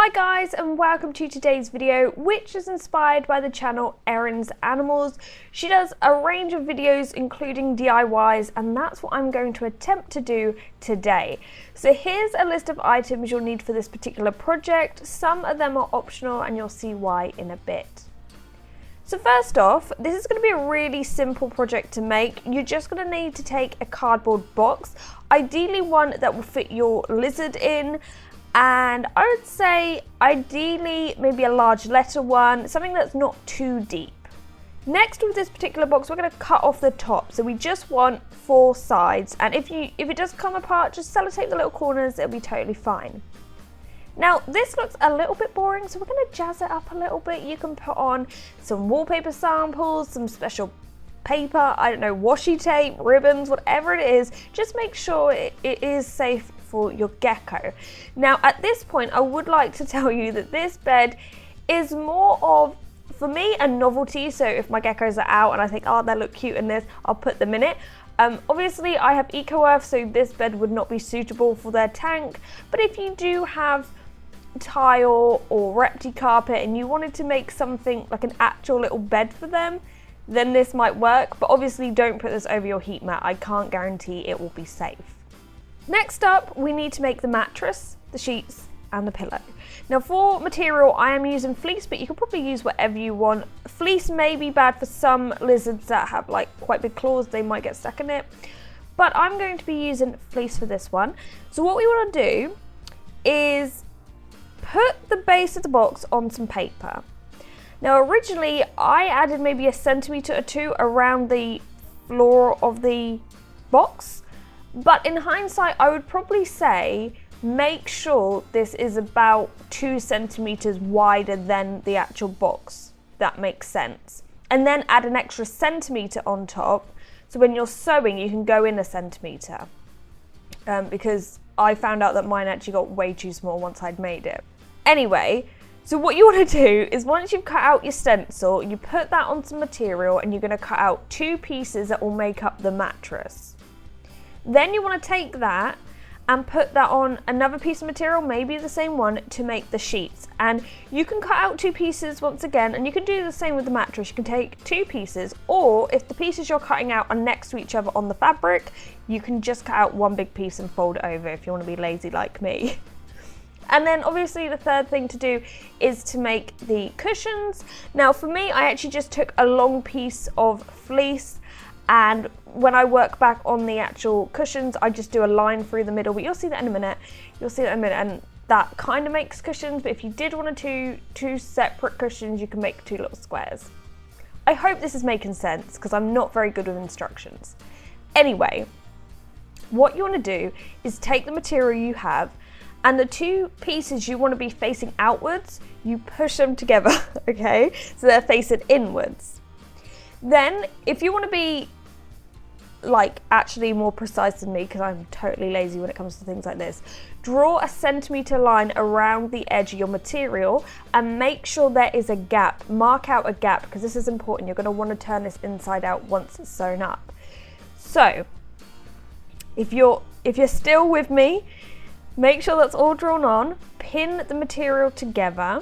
Hi guys, and welcome to today's video, which is inspired by the channel Erin's Animals. She does a range of videos including DIYs, and that's what I'm going to attempt to do today. So here's a list of items you'll need for this particular project. Some of them are optional and you'll see why in a bit. So first off, this is going to be a really simple project to make. You're just going to need to take a cardboard box, ideally one that will fit your lizard in. And I would say ideally maybe a large letter one, something that's not too deep. Next, with this particular box, we're going to cut off the top. So we just want 4 sides, and if it does come apart, just sellotape the little corners, it'll be totally fine. Now this looks a little bit boring, so we're going to jazz it up a little bit. You can put on some wallpaper samples, some special paper, I don't know, washi tape, ribbons, whatever it is. Just make sure it is safe for your gecko. Now at this point, I would like to tell you that this bed is more of, for me, a novelty. So if my geckos are out and I think, oh, they look cute in this, I'll put them in it. Obviously I have eco-earth, so this bed would not be suitable for their tank, but if you do have tile or repti carpet and you wanted to make something like an actual little bed for them, then this might work, but obviously don't put this over your heat mat. I can't guarantee it will be safe. Next up, we need to make the mattress, the sheets, and the pillow. Now for material, I am using fleece, but you can probably use whatever you want. Fleece may be bad for some lizards that have like quite big claws, they might get stuck in it. But I'm going to be using fleece for this one. So what we want to do is put the base of the box on some paper. Now originally I added maybe 1 centimeter or 2 around the floor of the box, but in hindsight I would probably say make sure this is about 2 centimeters wider than the actual box. That makes sense. And then add an extra centimeter on top, so when you're sewing you can go in 1 centimeter, because I found out that mine actually got way too small once I'd made it. Anyway, so what you want to do is once you've cut out your stencil, you put that on some material and you're going to cut out 2 pieces that will make up the mattress. Then you want to take that and put that on another piece of material, maybe the same one, to make the sheets. And you can cut out 2 pieces once again, and you can do the same with the mattress. You can take 2 pieces, or if the pieces you're cutting out are next to each other on the fabric, you can just cut out one big piece and fold it over if you want to be lazy like me. And then obviously the third thing to do is to make the cushions. Now for me, I actually just took a long piece of fleece, and when I work back on the actual cushions, I just do a line through the middle, but you'll see that in a minute. And that kind of makes cushions, but if you did want to do 2 separate cushions, you can make 2 little squares. I hope this is making sense, because I'm not very good with instructions. Anyway, what you want to do is take the material you have, and the 2 pieces you want to be facing outwards, you push them together, okay? So they're facing inwards. Then, if you want to be like actually more precise than me, because I'm totally lazy when it comes to things like this, draw a centimeter line around the edge of your material and make sure there is a gap. Mark out a gap, because this is important. You're going to want to turn this inside out once it's sewn up. So, if you're still with me, make sure that's all drawn on, pin the material together.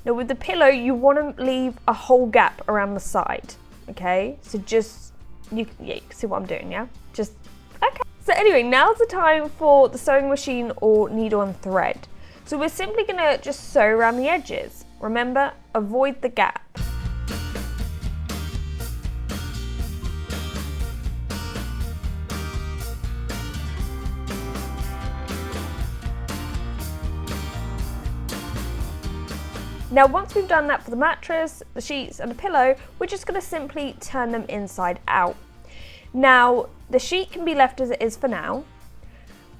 Now with the pillow, you want to leave a whole gap around the side, okay? So just, you can see what I'm doing, yeah? Okay. So anyway, now's the time for the sewing machine or needle and thread. So we're simply gonna just sew around the edges. Remember, avoid the gap. Now once we've done that for the mattress, the sheets and the pillow, we're just going to simply turn them inside out. Now the sheet can be left as it is for now,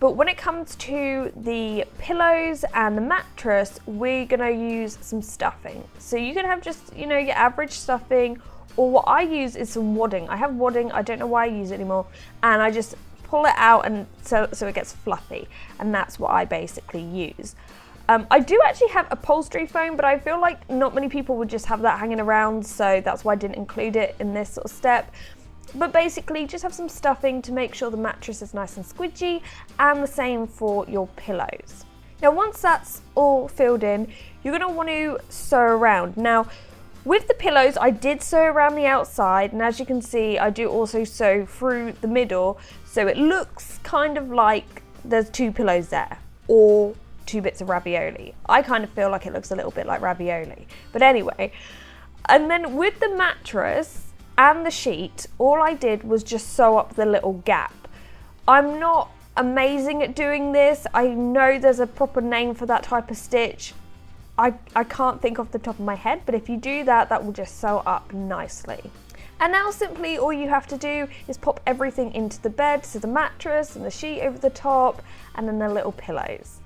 but when it comes to the pillows and the mattress, we're going to use some stuffing. So you can have just, your average stuffing, or what I use is some wadding. I have wadding, I don't know why I use it anymore, and I just pull it out and so it gets fluffy, and that's what I basically use. I do actually have upholstery foam, but I feel like not many people would just have that hanging around, so that's why I didn't include it in this sort of step. But basically just have some stuffing to make sure the mattress is nice and squidgy, and the same for your pillows. Now once that's all filled in, you're going to want to sew around. Now with the pillows, I did sew around the outside, and as you can see, I do also sew through the middle, so it looks kind of like there's two pillows there, or two bits of ravioli. I kind of feel like it looks a little bit like ravioli, but anyway. And then with the mattress and the sheet, all I did was just sew up the little gap. I'm not amazing at doing this. I know there's a proper name for that type of stitch. I can't think off the top of my head, but if you do that, that will just sew up nicely. And now simply all you have to do is pop everything into the bed, so the mattress and the sheet over the top, and then the little pillows.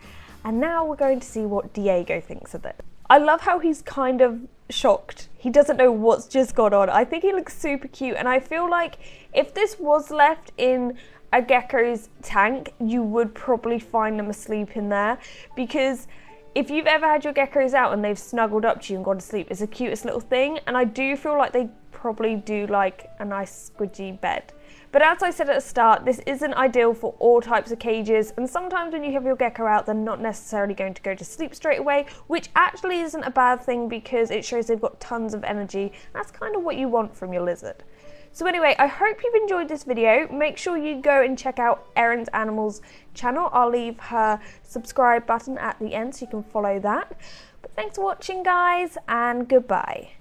And now we're going to see what Diego thinks of it. I love how he's kind of shocked. He doesn't know what's just gone on. I think he looks super cute, and I feel like if this was left in a gecko's tank, you would probably find them asleep in there, because if you've ever had your geckos out and they've snuggled up to you and gone to sleep, it's the cutest little thing, and I do feel like they probably do like a nice squidgy bed. But as I said at the start, this isn't ideal for all types of cages, and sometimes when you have your gecko out, they're not necessarily going to go to sleep straight away, which actually isn't a bad thing because it shows they've got tons of energy. That's kind of what you want from your lizard. So anyway, I hope you've enjoyed this video. Make sure you go and check out Erin's Animals channel. I'll leave her subscribe button at the end so you can follow that. But thanks for watching, guys, and goodbye.